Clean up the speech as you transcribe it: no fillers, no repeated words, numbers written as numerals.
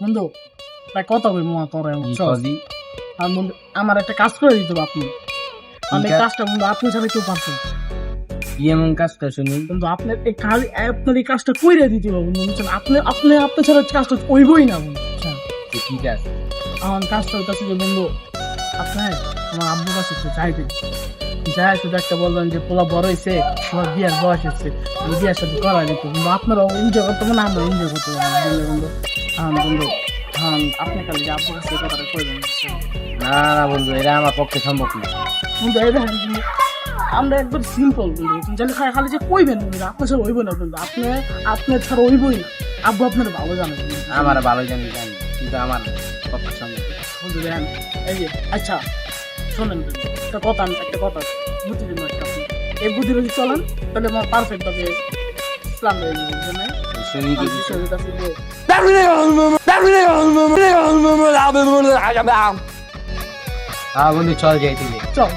বন্ধু তাই কথা বলবো না তোর কি কবি? আর বন্ধু আমার একটা কাজ করে দিতে হবে আপনি আমি কাজ? কাজটা বন্ধু আপনি ছাড়া কেউ পারছেন কি এমন কাজটা শুনি? কিন্তু আপনার এই আপনার এই কাজটা কইরে দিতে হবে বন্ধু বুঝছেন আপনি আপনি আপনি ছাড়া কাজটা কইবই না বন্ধু বুঝছেন কি কাজ? আমার কাজটা হইতাছে যে বন্ধু আপনি আমার আব্বুর কাছে একটু চাইবেন যাই শুধু একটা বলবেন যে পোলা বড় হয়েছে তোমার বিয়ার বয়স হচ্ছে আমি বিয়ার সাথে করা দিত কিন্তু আপনারাও এনজয় করতে পারেন আমরা এনজয় করতে পারি বন্ধু বন্ধু বন্ধু আপনি খালি যে আব্বুর কাছে এই কথাটা কইবেন বুঝছেন? না না বন্ধু, এটা আমার পক্ষে সম্ভব না। বন্ধু এই দেখেন বন্ধু, আমরা একবার সিম্পল বন্ধু জানি খালি যে কইবেন বন্ধু আপনার ছাড়া হইব না বন্ধু আপনার ছাড়া হইবই না আব্বু আপনার ভালো জানে বন্ধু। আমার ভালো জানি জানি, কিন্তু আমার পক্ষে সম্ভব না। বন্ধু দেখেন এই যে আচ্ছা শোনেন বন্ধু, একটা কথা বুদ্ধি দিন একটা আপনি। এই বুদ্ধি যদি চলেন তাহলে আমার পারফেক্ট ভাবে প্ল্যান হয়ে যাবে বুঝছেন না? শুনি কি কিছু? বিষয় হইতাছে যে হ্যাঁ বন্ধু, চল যাই থেকে। চল